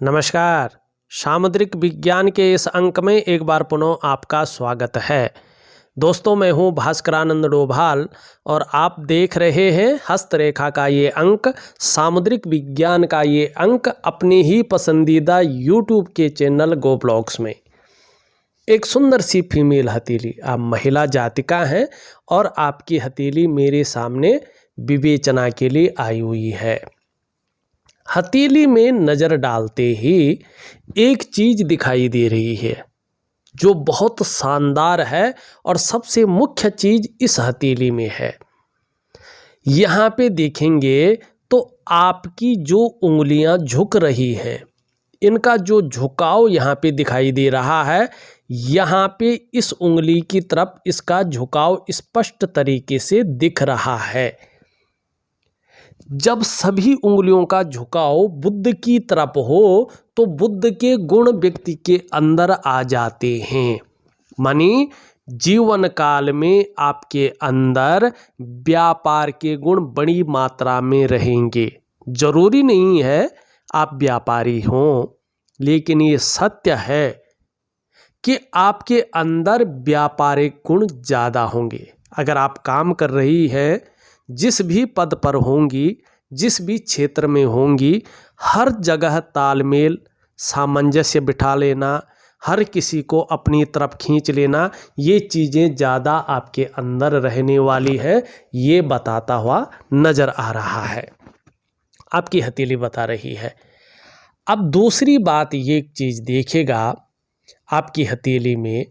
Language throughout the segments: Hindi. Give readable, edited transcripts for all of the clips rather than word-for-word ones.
नमस्कार। सामुद्रिक विज्ञान के इस अंक में एक बार पुनः आपका स्वागत है। दोस्तों, मैं हूं भास्करानंद डोभाल और आप देख रहे हैं हस्तरेखा का ये अंक, सामुद्रिक विज्ञान का ये अंक अपनी ही पसंदीदा यूट्यूब के चैनल गो ब्लॉग्स में। एक सुंदर सी फीमेल हथेली, आप महिला जातिका हैं और आपकी हथेली मेरे सामने विवेचना के लिए आई हुई है। हथेली में नज़र डालते ही एक चीज़ दिखाई दे रही है जो बहुत शानदार है और सबसे मुख्य चीज़ इस हथेली में है। यहाँ पे देखेंगे तो आपकी जो उंगलियाँ झुक रही हैं, इनका जो झुकाव यहाँ पे दिखाई दे रहा है, यहाँ पे इस उंगली की तरफ इसका झुकाव स्पष्ट तरीके से दिख रहा है। जब सभी उंगलियों का झुकाव बुद्ध की तरफ हो तो बुद्ध के गुण व्यक्ति के अंदर आ जाते हैं। मानी जीवन काल में आपके अंदर व्यापार के गुण बड़ी मात्रा में रहेंगे। जरूरी नहीं है आप व्यापारी हों, लेकिन ये सत्य है कि आपके अंदर व्यापारिक गुण ज़्यादा होंगे। अगर आप काम कर रही हैं, जिस भी पद पर होंगी, जिस भी क्षेत्र में होंगी, हर जगह तालमेल, सामंजस्य बिठा लेना, हर किसी को अपनी तरफ खींच लेना, ये चीज़ें ज़्यादा आपके अंदर रहने वाली है, ये बताता हुआ नज़र आ रहा है। आपकी हथेली बता रही है। अब दूसरी बात ये चीज़ देखिएगा, आपकी हथेली में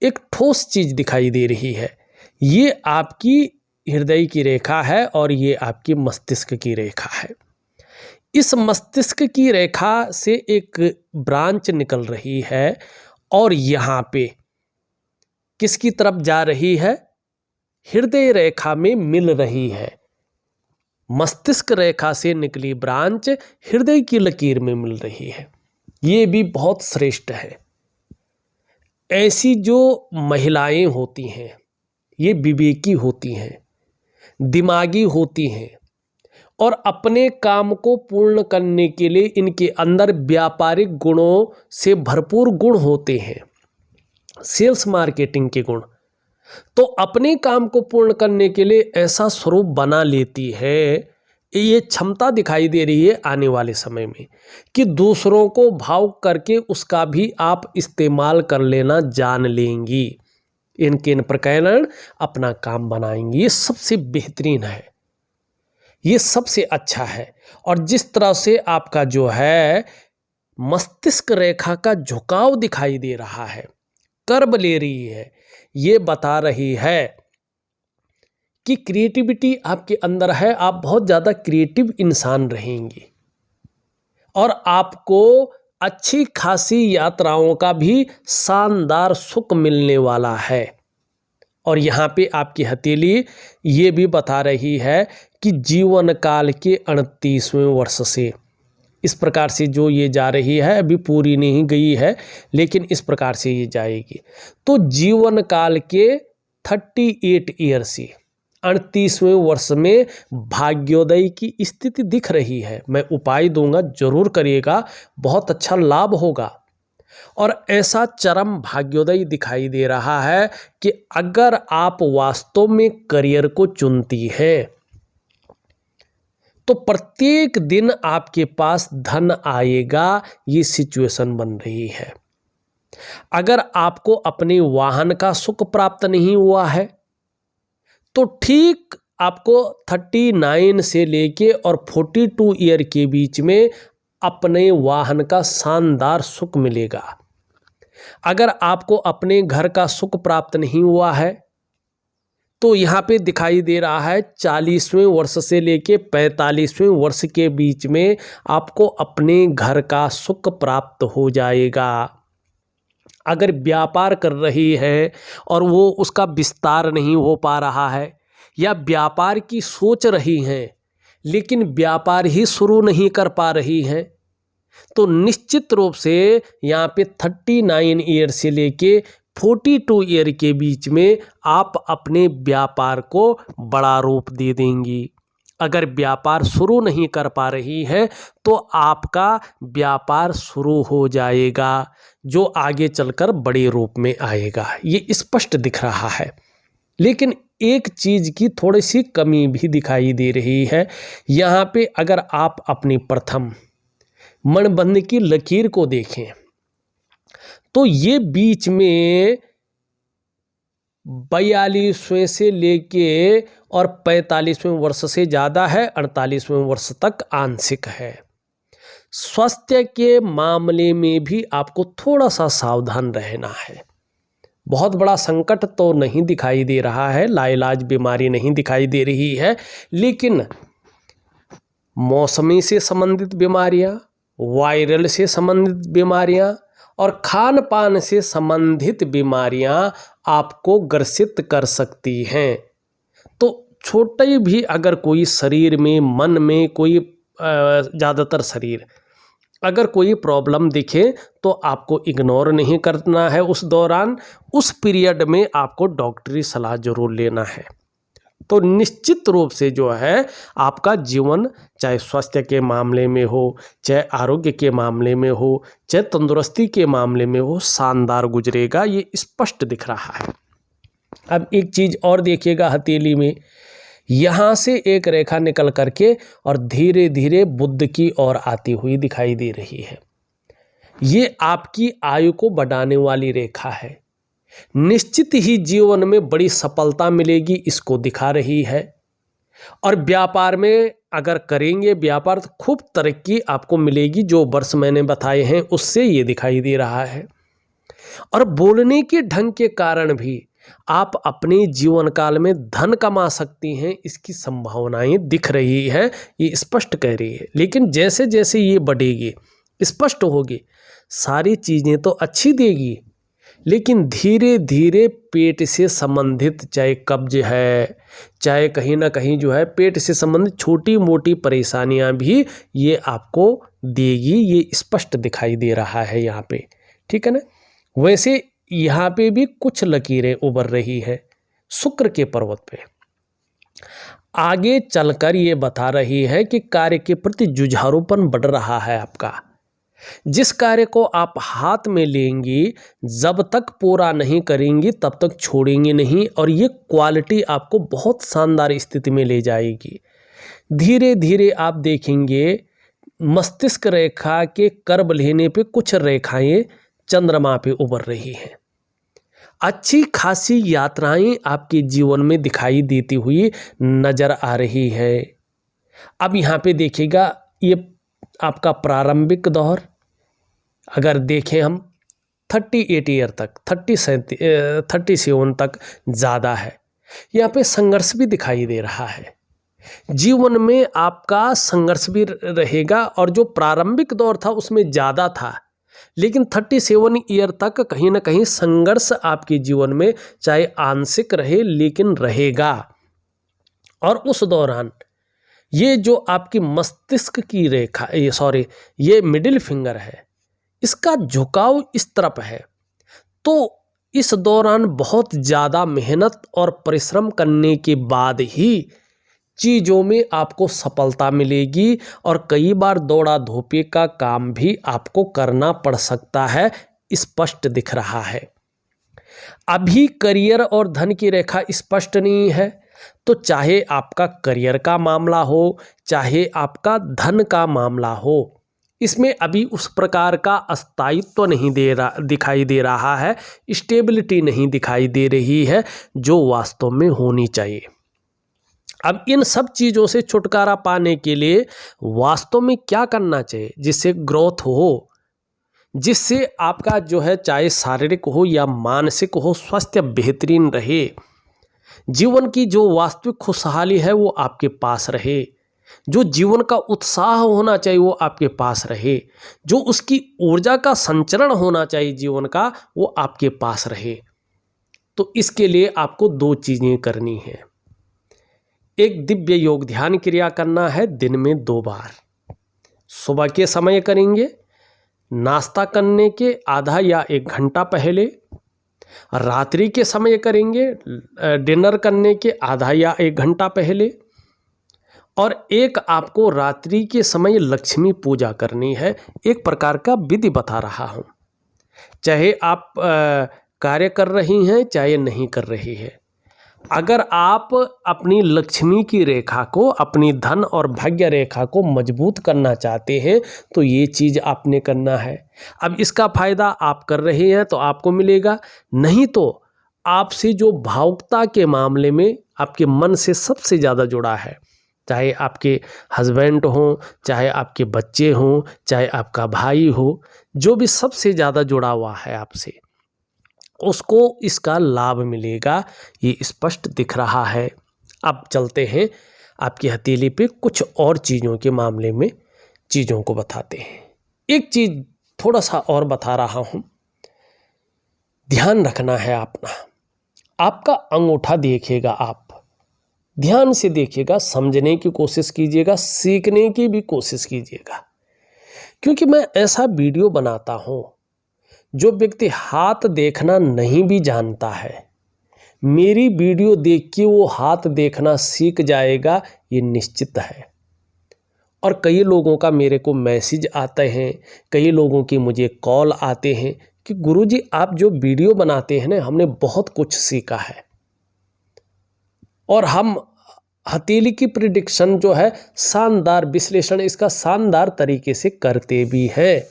एक ठोस चीज़ दिखाई दे रही है। ये आपकी हृदय की रेखा है और ये आपकी मस्तिष्क की रेखा है। इस मस्तिष्क की रेखा से एक ब्रांच निकल रही है और यहाँ पे किसकी तरफ जा रही है? हृदय रेखा में मिल रही है। मस्तिष्क रेखा से निकली ब्रांच हृदय की लकीर में मिल रही है। ये भी बहुत श्रेष्ठ है। ऐसी जो महिलाएं होती हैं, ये विवेकी होती हैं, दिमागी होती हैं और अपने काम को पूर्ण करने के लिए इनके अंदर व्यापारिक गुणों से भरपूर गुण होते हैं, सेल्स मार्केटिंग के गुण। तो अपने काम को पूर्ण करने के लिए ऐसा स्वरूप बना लेती है, ये क्षमता दिखाई दे रही है आने वाले समय में कि दूसरों को भावुक करके उसका भी आप इस्तेमाल कर लेना जान लेंगी। इनके इन प्रकरण अपना काम बनाएंगी। ये सबसे बेहतरीन है, ये सबसे अच्छा है। और जिस तरह से आपका जो है मस्तिष्क रेखा का झुकाव दिखाई दे रहा है, कर्व ले रही है, ये बता रही है कि क्रिएटिविटी आपके अंदर है। आप बहुत ज़्यादा क्रिएटिव इंसान रहेंगी और आपको अच्छी खासी यात्राओं का भी शानदार सुख मिलने वाला है। और यहाँ पे आपकी हथेली ये भी बता रही है कि जीवन काल के 38वें वर्ष से इस प्रकार से जो ये जा रही है, अभी पूरी नहीं गई है, लेकिन इस प्रकार से ये जाएगी। तो जीवन काल के 38 ईयर से 38वें वर्ष में भाग्योदय की स्थिति दिख रही है। मैं उपाय दूंगा, जरूर करिएगा, बहुत अच्छा लाभ होगा। और ऐसा चरम भाग्योदय दिखाई दे रहा है कि अगर आप वास्तव में करियर को चुनती हैं तो प्रत्येक दिन आपके पास धन आएगा, ये सिचुएशन बन रही है। अगर आपको अपने वाहन का सुख प्राप्त नहीं हुआ है तो ठीक आपको 39 से लेके और 42 ईयर के बीच में अपने वाहन का शानदार सुख मिलेगा। अगर आपको अपने घर का सुख प्राप्त नहीं हुआ है तो यहाँ पे दिखाई दे रहा है 40वें वर्ष से लेके 45वें वर्ष के बीच में आपको अपने घर का सुख प्राप्त हो जाएगा। अगर व्यापार कर रही है और वो उसका विस्तार नहीं हो पा रहा है, या व्यापार की सोच रही हैं लेकिन व्यापार ही शुरू नहीं कर पा रही हैं, तो निश्चित रूप से यहाँ पे 39 ईयर से लेके 42 ईयर के बीच में आप अपने व्यापार को बड़ा रूप दे देंगी। अगर व्यापार शुरू नहीं कर पा रही है तो आपका व्यापार शुरू हो जाएगा, जो आगे चलकर बड़े रूप में आएगा, ये स्पष्ट दिख रहा है। लेकिन एक चीज़ की थोड़ी सी कमी भी दिखाई दे रही है। यहाँ पे अगर आप अपनी प्रथम मणबंध की लकीर को देखें तो ये बीच में 42वें से लेके और 45वें वर्ष से ज़्यादा है, 48वें वर्ष तक आंशिक है। स्वास्थ्य के मामले में भी आपको थोड़ा सा सावधान रहना है। बहुत बड़ा संकट तो नहीं दिखाई दे रहा है, लाइलाज बीमारी नहीं दिखाई दे रही है, लेकिन मौसमी से संबंधित बीमारियां, वायरल से संबंधित बीमारियां और खान पान से संबंधित बीमारियां आपको ग्रसित कर सकती हैं। तो छोटे भी अगर कोई शरीर में, मन में कोई ज़्यादातर शरीर अगर कोई प्रॉब्लम दिखे तो आपको इग्नोर नहीं करना है। उस दौरान, उस पीरियड में आपको डॉक्टरी सलाह जरूर लेना है। तो निश्चित रूप से जो है आपका जीवन, चाहे स्वास्थ्य के मामले में हो, चाहे आरोग्य के मामले में हो, चाहे तंदुरुस्ती के मामले में हो, शानदार गुजरेगा, ये स्पष्ट दिख रहा है। अब एक चीज़ और देखिएगा, हथेली में यहाँ से एक रेखा निकल करके और धीरे धीरे बुध की ओर आती हुई दिखाई दे रही है। ये आपकी आयु को बढ़ाने वाली रेखा है। निश्चित ही जीवन में बड़ी सफलता मिलेगी, इसको दिखा रही है। और व्यापार में अगर करेंगे व्यापार तो खूब तरक्की आपको मिलेगी, जो वर्ष मैंने बताए हैं उससे ये दिखाई दे रहा है। और बोलने के ढंग के कारण भी आप अपने जीवन काल में धन कमा सकती हैं, इसकी संभावनाएं दिख रही है, ये स्पष्ट कह रही है। लेकिन जैसे जैसे ये बढ़ेगी, स्पष्ट होगी, सारी चीज़ें तो अच्छी देगी, लेकिन धीरे धीरे पेट से संबंधित, चाहे कब्ज है, चाहे कहीं ना कहीं जो है पेट से संबंधित छोटी मोटी परेशानियां भी ये आपको देगी, ये स्पष्ट दिखाई दे रहा है यहाँ पे, ठीक है ना। वैसे यहाँ पे भी कुछ लकीरें उभर रही है शुक्र के पर्वत पे। आगे चलकर ये बता रही है कि कार्य के प्रति जुझारूपन बढ़ रहा है आपका। जिस कार्य को आप हाथ में लेंगी, जब तक पूरा नहीं करेंगी तब तक छोड़ेंगे नहीं, और ये क्वालिटी आपको बहुत शानदार स्थिति में ले जाएगी। धीरे धीरे आप देखेंगे मस्तिष्क रेखा के कर्ब लेने पे कुछ रेखाएं चंद्रमा पे उभर रही हैं। अच्छी खासी यात्राएं आपके जीवन में दिखाई देती हुई नजर आ रही है। अब यहाँ पे देखिएगा, ये आपका प्रारंभिक दौर अगर देखें हम 38 ईयर तक, 37 तक ज़्यादा है। यहाँ पे संघर्ष भी दिखाई दे रहा है। जीवन में आपका संघर्ष भी रहेगा, और जो प्रारंभिक दौर था उसमें ज़्यादा था, लेकिन 37 ईयर तक कहीं ना कहीं संघर्ष आपके जीवन में चाहे आंशिक रहे लेकिन रहेगा। और उस दौरान ये जो आपकी मस्तिष्क की रेखा, ये मिडिल फिंगर है, इसका झुकाव इस तरफ है। तो इस दौरान बहुत ज़्यादा मेहनत और परिश्रम करने के बाद ही चीज़ों में आपको सफलता मिलेगी, और कई बार दौड़ा धोपे का काम भी आपको करना पड़ सकता है, स्पष्ट दिख रहा है। अभी करियर और धन की रेखा स्पष्ट नहीं है, तो चाहे आपका करियर का मामला हो, चाहे आपका धन का मामला हो, इसमें अभी उस प्रकार का स्थायित्व नहीं दिखाई दे रहा है, स्टेबिलिटी नहीं दिखाई दे रही है जो वास्तव में होनी चाहिए। अब इन सब चीज़ों से छुटकारा पाने के लिए वास्तव में क्या करना चाहिए जिससे ग्रोथ हो, जिससे आपका जो है चाहे शारीरिक हो या मानसिक हो, स्वास्थ्य बेहतरीन रहे, जीवन की जो वास्तविक खुशहाली है वो आपके पास रहे, जो जीवन का उत्साह होना चाहिए वो आपके पास रहे, जो उसकी ऊर्जा का संचरण होना चाहिए जीवन का वो आपके पास रहे। तो इसके लिए आपको 2 चीज़ें करनी है। एक दिव्य योग ध्यान क्रिया करना है दिन में 2 बार। सुबह के समय करेंगे, नाश्ता करने के आधा या 1 घंटा पहले। रात्रि के समय करेंगे, डिनर करने के आधा या 1 घंटा पहले। और एक आपको रात्रि के समय लक्ष्मी पूजा करनी है। एक प्रकार का विधि बता रहा हूँ, चाहे आप कार्य कर रही हैं चाहे नहीं कर रही है। अगर आप अपनी लक्ष्मी की रेखा को, अपनी धन और भाग्य रेखा को मजबूत करना चाहते हैं तो ये चीज़ आपने करना है। अब इसका फायदा आप कर रहे हैं तो आपको मिलेगा, नहीं तो आपसे जो भावुकता के मामले में आपके मन से सबसे ज़्यादा जुड़ा है, चाहे आपके हस्बैंड हों, चाहे आपके बच्चे हों, चाहे आपका भाई हो, जो भी सबसे ज़्यादा जुड़ा हुआ है आपसे, उसको इसका लाभ मिलेगा, ये स्पष्ट दिख रहा है। अब चलते हैं आपकी हथेली पे कुछ और चीज़ों के मामले में चीज़ों को बताते हैं। एक चीज़ थोड़ा सा और बता रहा हूँ, ध्यान रखना है अपना। आपका अंगूठा देखिएगा, आप ध्यान से देखिएगा, समझने की कोशिश कीजिएगा, सीखने की भी कोशिश कीजिएगा, क्योंकि मैं ऐसा वीडियो बनाता हूँ जो व्यक्ति हाथ देखना नहीं भी जानता है, मेरी वीडियो देख के वो हाथ देखना सीख जाएगा, ये निश्चित है। और कई लोगों का मेरे को मैसेज आते हैं, कई लोगों की मुझे कॉल आते हैं कि गुरुजी आप जो वीडियो बनाते हैं ना, हमने बहुत कुछ सीखा है और हम हथेली की प्रिडिक्शन जो है, शानदार विश्लेषण इसका शानदार तरीके से करते भी हैं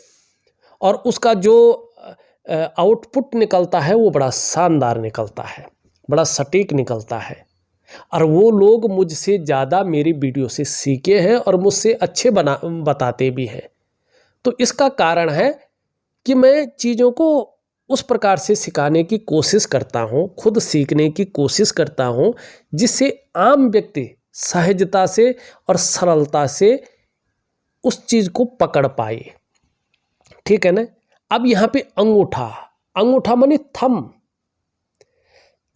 और उसका जो आउटपुट निकलता है वो बड़ा शानदार निकलता है, बड़ा सटीक निकलता है। और वो लोग मुझसे ज़्यादा मेरी वीडियो से सीखे हैं और मुझसे अच्छे बताते भी हैं। तो इसका कारण है कि मैं चीज़ों को उस प्रकार से सिखाने की कोशिश करता हूँ, खुद सीखने की कोशिश करता हूँ, जिससे आम व्यक्ति सहजता से और सरलता से उस चीज़ को पकड़ पाए। ठीक है ना। अब यहाँ पे अंगूठा, अंगूठा मानी थंब,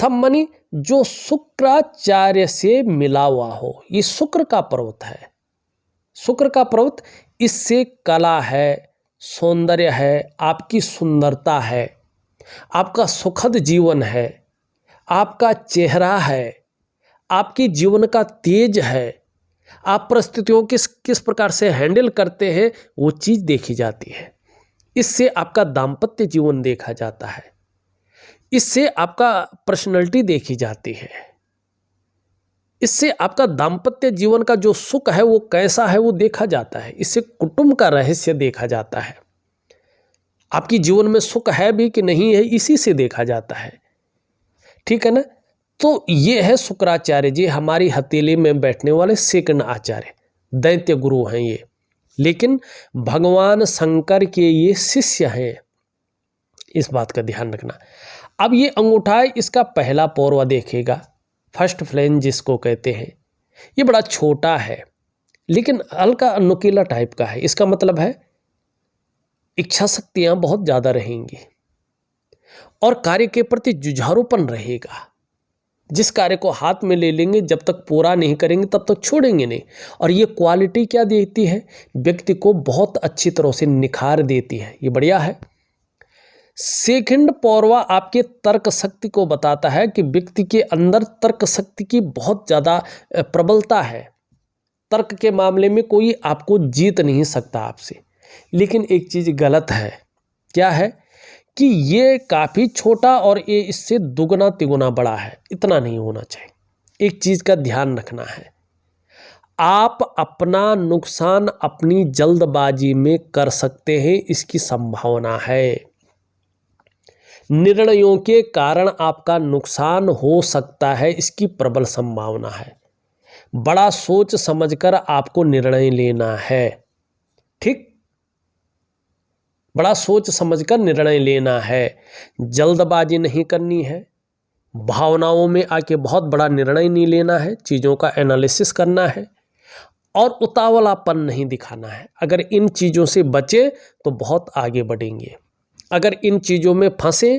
थंब मानी जो शुक्राचार्य से मिला हुआ हो, ये शुक्र का पर्वत है, शुक्र का पर्वत, इससे कला है, सौंदर्य है, आपकी सुंदरता है, आपका सुखद जीवन है, आपका चेहरा है, आपके जीवन का तेज है, आप परिस्थितियों किस प्रकार से हैंडल करते हैं वो चीज़ देखी जाती है। इससे आपका दाम्पत्य जीवन देखा जाता है, इससे आपका पर्सनैलिटी देखी जाती है, इससे आपका दाम्पत्य जीवन का जो सुख है वो कैसा है वो देखा जाता है, इससे कुटुंब का रहस्य देखा जाता है, आपकी जीवन में सुख है भी कि नहीं है इसी से देखा जाता है। ठीक है ना। तो ये है शुक्राचार्य जी, हमारी हथेली में बैठने वाले सेकंड आचार्य, दैत्य गुरु हैं ये, लेकिन भगवान शंकर के ये शिष्य हैं, इस बात का ध्यान रखना। अब ये अंगूठा है, इसका पहला पौरवा देखेगा, फर्स्ट फ्लैंज जिसको कहते हैं, ये बड़ा छोटा है लेकिन हल्का नुकीला टाइप का है। इसका मतलब है इच्छा शक्तियाँ बहुत ज़्यादा रहेंगी और कार्य के प्रति जुझारूपन रहेगा। जिस कार्य को हाथ में ले लेंगे, जब तक पूरा नहीं करेंगे तब तक छोड़ेंगे नहीं। और ये क्वालिटी क्या देती है, व्यक्ति को बहुत अच्छी तरह से निखार देती है, ये बढ़िया है। सेकंड पौरवा आपके तर्क शक्ति को बताता है कि व्यक्ति के अंदर तर्क शक्ति की बहुत ज़्यादा प्रबलता है, तर्क के मामले में कोई आपको जीत नहीं सकता आपसे। लेकिन एक चीज़ गलत है, क्या है कि ये काफ़ी छोटा और ये इससे दुगना तिगुना बड़ा है, इतना नहीं होना चाहिए। एक चीज़ का ध्यान रखना है, आप अपना नुकसान अपनी जल्दबाजी में कर सकते हैं, इसकी संभावना है। निर्णयों के कारण आपका नुकसान हो सकता है, इसकी प्रबल संभावना है। बड़ा सोच समझकर आपको निर्णय लेना है, ठीक, बड़ा सोच समझकर निर्णय लेना है, जल्दबाजी नहीं करनी है, भावनाओं में आके बहुत बड़ा निर्णय नहीं लेना है, चीज़ों का एनालिसिस करना है और उतावलापन नहीं दिखाना है। अगर इन चीज़ों से बचे तो बहुत आगे बढ़ेंगे, अगर इन चीज़ों में फंसे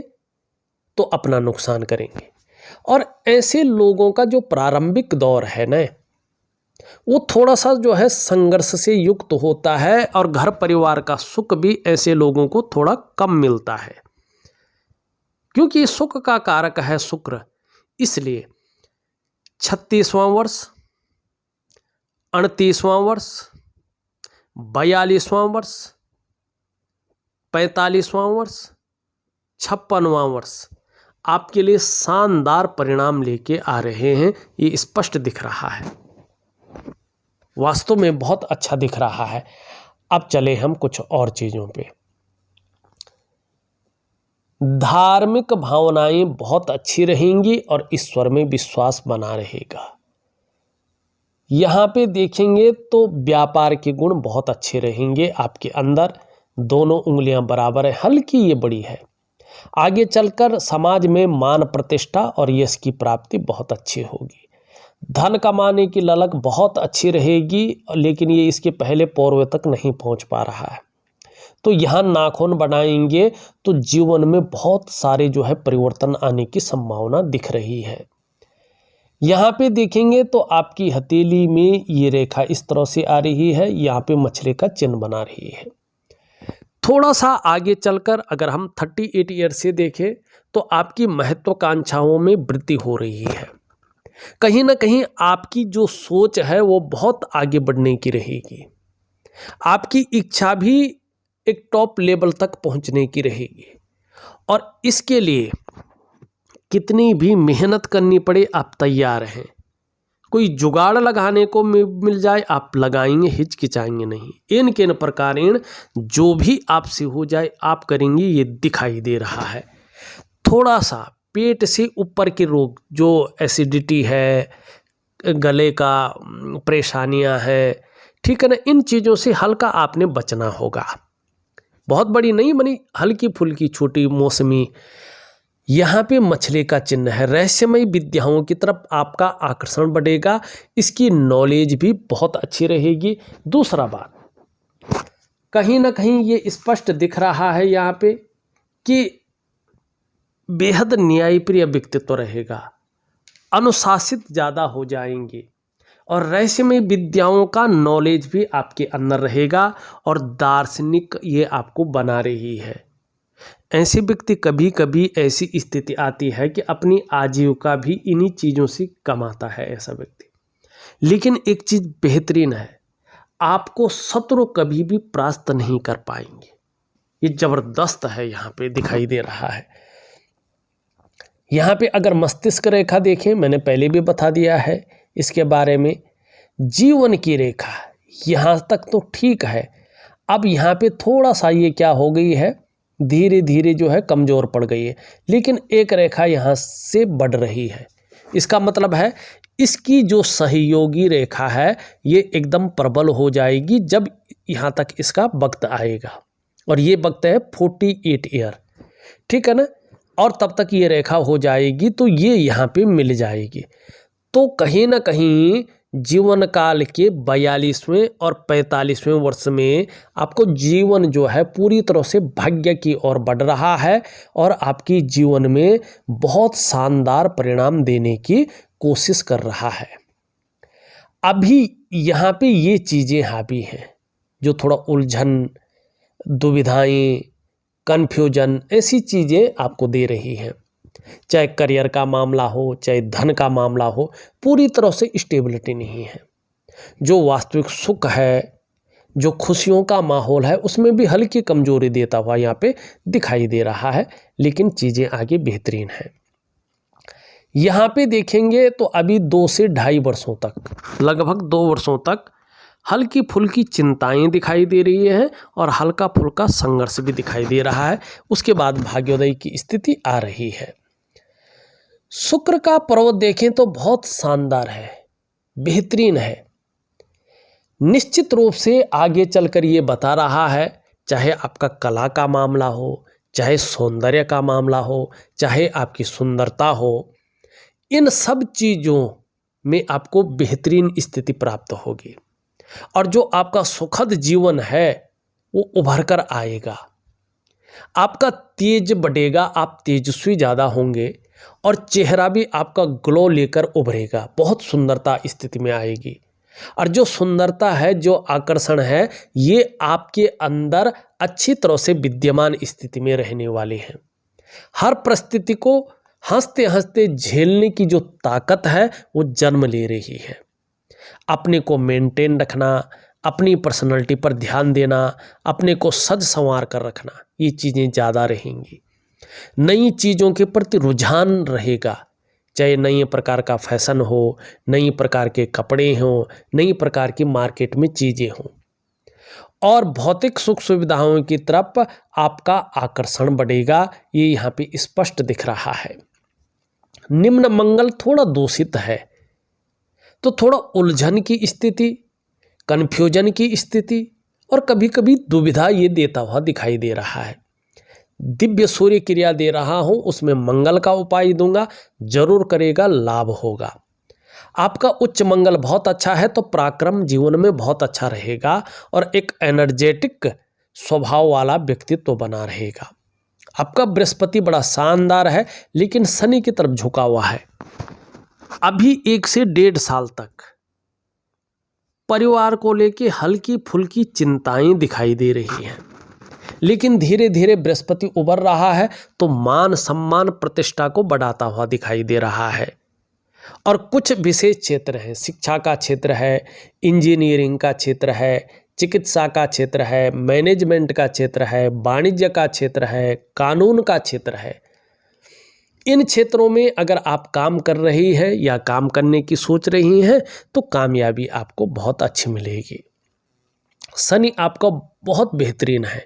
तो अपना नुकसान करेंगे। और ऐसे लोगों का जो प्रारंभिक दौर है ना, वो थोड़ा सा जो है संघर्ष से युक्त होता है और घर परिवार का सुख भी ऐसे लोगों को थोड़ा कम मिलता है, क्योंकि सुख का कारक है शुक्र। इसलिए 36वां वर्ष 38वां वर्ष, 42वां वर्ष, 45वां वर्ष, 56वां वर्ष आपके लिए शानदार परिणाम लेके आ रहे हैं। ये स्पष्ट दिख रहा है, वास्तव में बहुत अच्छा दिख रहा है। अब चले हम कुछ और चीजों पे। धार्मिक भावनाएं बहुत अच्छी रहेंगी और ईश्वर में विश्वास बना रहेगा। यहाँ पे देखेंगे तो व्यापार के गुण बहुत अच्छे रहेंगे आपके अंदर। दोनों उंगलियां बराबर है, हल्की ये बड़ी है। आगे चलकर समाज में मान प्रतिष्ठा और यश की प्राप्ति बहुत अच्छी होगी। धन कमाने की ललक बहुत अच्छी रहेगी, लेकिन ये इसके पहले पौरवे तक नहीं पहुंच पा रहा है। तो यहाँ नाखून बनाएंगे तो जीवन में बहुत सारे जो है परिवर्तन आने की संभावना दिख रही है। यहाँ पे देखेंगे तो आपकी हथेली में ये रेखा इस तरह से आ रही है, यहाँ पे मछली का चिन्ह बना रही है। थोड़ा सा आगे चलकर अगर हम 38 ईयर से देखें तो आपकी महत्वाकांक्षाओं में वृद्धि हो रही है। कहीं ना कहीं आपकी जो सोच है वो बहुत आगे बढ़ने की रहेगी। आपकी इच्छा भी एक टॉप लेवल तक पहुंचने की रहेगी और इसके लिए कितनी भी मेहनत करनी पड़े आप तैयार हैं। कोई जुगाड़ लगाने को मिल जाए आप लगाएंगे, हिचकिचाएंगे नहीं। इन किन प्रकारेण जो भी आपसे हो जाए आप करेंगे, ये दिखाई दे रहा है। थोड़ा सा पेट से ऊपर के रोग, जो एसिडिटी है, गले का परेशानियां हैं, ठीक है ना, इन चीज़ों से हल्का आपने बचना होगा। बहुत बड़ी नहीं बनी, हल्की फुल्की छोटी मौसमी। यहाँ पे मछली का चिन्ह है। रहस्यमय विद्याओं की तरफ आपका आकर्षण बढ़ेगा, इसकी नॉलेज भी बहुत अच्छी रहेगी। दूसरा बात, कहीं ना कहीं ये स्पष्ट दिख रहा है यहाँ पे कि बेहद न्यायप्रिय व्यक्तित्व रहेगा, अनुशासित ज़्यादा हो जाएंगे और रहस्यमय विद्याओं का नॉलेज भी आपके अंदर रहेगा और दार्शनिक ये आपको बना रही है। ऐसे व्यक्ति कभी कभी ऐसी स्थिति आती है कि अपनी आजीविका भी इन्हीं चीज़ों से कमाता है ऐसा व्यक्ति। लेकिन एक चीज़ बेहतरीन है, आपको शत्रु कभी भी परास्त नहीं कर पाएंगे। ये जबरदस्त है, यहाँ पे दिखाई दे रहा है। यहाँ पे अगर मस्तिष्क रेखा देखें, मैंने पहले भी बता दिया है इसके बारे में। जीवन की रेखा यहाँ तक तो ठीक है, अब यहाँ पे थोड़ा सा ये क्या हो गई है, धीरे धीरे जो है कमज़ोर पड़ गई है। लेकिन एक रेखा यहाँ से बढ़ रही है, इसका मतलब है इसकी जो सहयोगी रेखा है ये एकदम प्रबल हो जाएगी जब यहाँ तक इसका वक्त आएगा। और ये वक्त है 48 ईयर, ठीक है ना। और तब तक ये रेखा हो जाएगी तो ये यहाँ पे मिल जाएगी। तो कहीं ना कहीं जीवन काल के 42वें और 45वें वर्ष में आपको जीवन जो है पूरी तरह से भाग्य की ओर बढ़ रहा है और आपकी जीवन में बहुत शानदार परिणाम देने की कोशिश कर रहा है। अभी यहाँ पे ये चीज़ें हावी हैं जो थोड़ा उलझन, दुविधाएं, कन्फ्यूजन, ऐसी चीज़ें आपको दे रही हैं। चाहे करियर का मामला हो, चाहे धन का मामला हो, पूरी तरह से स्टेबिलिटी नहीं है। जो वास्तविक सुख है, जो खुशियों का माहौल है, उसमें भी हल्की कमजोरी देता हुआ यहाँ पे दिखाई दे रहा है। लेकिन चीज़ें आगे बेहतरीन हैं। यहाँ पे देखेंगे तो अभी 2 से ढाई वर्षों तक, लगभग 2 वर्षों तक हल्की फुल्की चिंताएं दिखाई दे रही हैं और हल्का फुल्का संघर्ष भी दिखाई दे रहा है। उसके बाद भाग्योदय की स्थिति आ रही है। शुक्र का पर्व देखें तो बहुत शानदार है, बेहतरीन है। निश्चित रूप से आगे चलकर ये बता रहा है, चाहे आपका कला का मामला हो, चाहे सौंदर्य का मामला हो, चाहे आपकी सुंदरता हो, इन सब चीज़ों में आपको बेहतरीन स्थिति प्राप्त होगी और जो आपका सुखद जीवन है वो उभर कर आएगा। आपका तेज बढ़ेगा, आप तेजस्वी ज़्यादा होंगे और चेहरा भी आपका ग्लो लेकर उभरेगा, बहुत सुंदरता स्थिति में आएगी। और जो सुंदरता है, जो आकर्षण है, ये आपके अंदर अच्छी तरह से विद्यमान स्थिति में रहने वाले हैं। हर परिस्थिति को हंसते हंसते झेलने की जो ताकत है वो जन्म ले रही है। अपने को मेंटेन रखना, अपनी पर्सनैलिटी पर ध्यान देना, अपने को सज संवार कर रखना, ये चीज़ें ज़्यादा रहेंगी। नई चीज़ों के प्रति रुझान रहेगा, चाहे नई प्रकार का फैशन हो, नई प्रकार के कपड़े हों, नई प्रकार की मार्केट में चीज़ें हों, और भौतिक सुख सुविधाओं की तरफ आपका आकर्षण बढ़ेगा, ये यहाँ पे स्पष्ट दिख रहा है। निम्न मंगल थोड़ा दूषित है, तो थोड़ा उलझन की स्थिति, कन्फ्यूजन की स्थिति और कभी कभी दुविधा ये देता हुआ दिखाई दे रहा है। दिव्य सूर्य क्रिया दे रहा हूँ, उसमें मंगल का उपाय दूंगा, जरूर करेगा, लाभ होगा। आपका उच्च मंगल बहुत अच्छा है तो पराक्रम जीवन में बहुत अच्छा रहेगा और एक एनर्जेटिक स्वभाव वाला व्यक्तित्व बना रहेगा। आपका बृहस्पति बड़ा शानदार है, लेकिन शनि की तरफ झुका हुआ है। अभी 1 से 1.5 साल तक परिवार को लेके हल्की फुल्की चिंताएं दिखाई दे रही हैं, लेकिन धीरे धीरे बृहस्पति उभर रहा है तो मान सम्मान प्रतिष्ठा को बढ़ाता हुआ दिखाई दे रहा है। और कुछ विशेष क्षेत्र हैं, शिक्षा का क्षेत्र है, इंजीनियरिंग का क्षेत्र है, चिकित्सा का क्षेत्र है, मैनेजमेंट का क्षेत्र है, वाणिज्य का क्षेत्र है, कानून का क्षेत्र है। इन क्षेत्रों में अगर आप काम कर रही हैं या काम करने की सोच रही हैं तो कामयाबी आपको बहुत अच्छी मिलेगी। शनि आपका बहुत बेहतरीन है,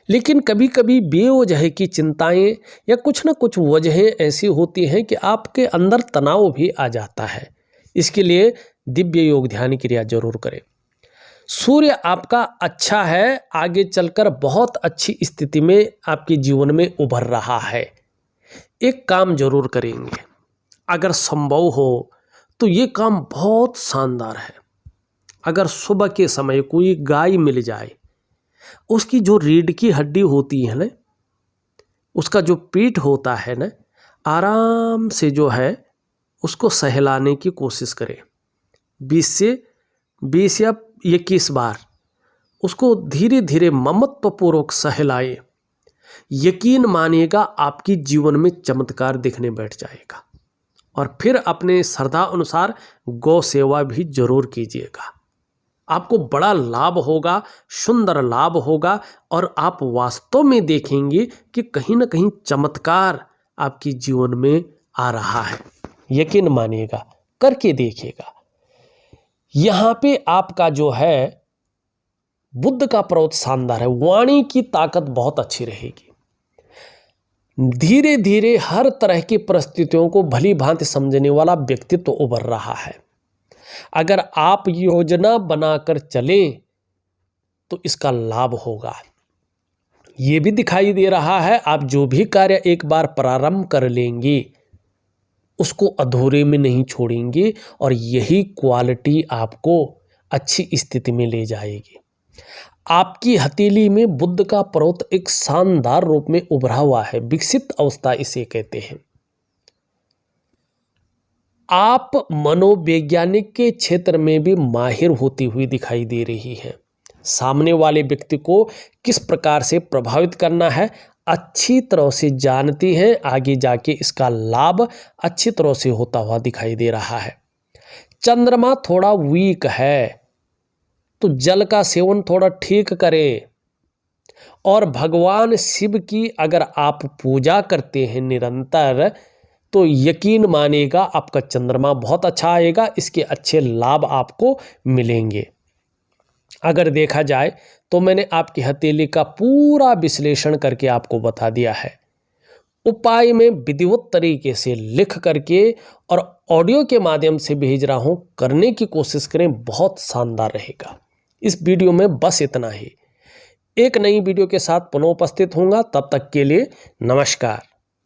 लेकिन कभी कभी बेवजह की चिंताएं या कुछ ना कुछ वजहें ऐसी होती हैं कि आपके अंदर तनाव भी आ जाता है। इसके लिए दिव्य योग ध्यान क्रिया जरूर करें। सूर्य आपका अच्छा है, आगे चलकर बहुत अच्छी स्थिति में आपके जीवन में उभर रहा है। एक काम जरूर करेंगे, अगर संभव हो तो ये काम बहुत शानदार है। अगर सुबह के समय कोई गाय मिल जाए, उसकी जो रीढ़ की हड्डी होती है ना, उसका जो पीठ होता है ना, आराम से जो है उसको सहलाने की कोशिश करें। 20 या 21 बार उसको धीरे धीरे ममत्वपूर्वक सहलाएं। यकीन मानिएगा आपकी जीवन में चमत्कार दिखने बैठ जाएगा। और फिर अपने श्रद्धा अनुसार गौ सेवा भी जरूर कीजिएगा, आपको बड़ा लाभ होगा, सुंदर लाभ होगा और आप वास्तव में देखेंगे कि कहीं ना कहीं चमत्कार आपके जीवन में आ रहा है। यकीन मानिएगा, करके देखिएगा। यहाँ पे आपका जो है बुध का पर्वत शानदार है, वाणी की ताकत बहुत अच्छी रहेगी। धीरे धीरे हर तरह की परिस्थितियों को भली भांति समझने वाला व्यक्तित्व उभर रहा है। अगर आप योजना बनाकर चलें तो इसका लाभ होगा। ये भी दिखाई दे रहा है आप जो भी कार्य एक बार प्रारंभ कर लेंगे उसको अधूरे में नहीं छोड़ेंगे और यही क्वालिटी आपको अच्छी स्थिति में ले जाएगी। आपकी हथेली में बुध का पर्वत एक शानदार रूप में उभरा हुआ है, विकसित अवस्था इसे कहते हैं। आप मनोवैज्ञानिक के क्षेत्र में भी माहिर होती हुई दिखाई दे रही हैं। सामने वाले व्यक्ति को किस प्रकार से प्रभावित करना है अच्छी तरह से जानती हैं, आगे जाके इसका लाभ अच्छी तरह से होता हुआ दिखाई दे रहा है। चंद्रमा थोड़ा वीक है तो जल का सेवन थोड़ा ठीक करें और भगवान शिव की अगर आप पूजा करते हैं निरंतर तो यकीन मानिएगा आपका चंद्रमा बहुत अच्छा आएगा, इसके अच्छे लाभ आपको मिलेंगे। अगर देखा जाए तो मैंने आपकी हथेली का पूरा विश्लेषण करके आपको बता दिया है। उपाय में विधिवत तरीके से लिख करके और ऑडियो के माध्यम से भेज रहा हूं, करने की कोशिश करें, बहुत शानदार रहेगा। इस वीडियो में बस इतना ही। एक नई वीडियो के साथ पुनः उपस्थित होऊंगा, तब तक के लिए नमस्कार।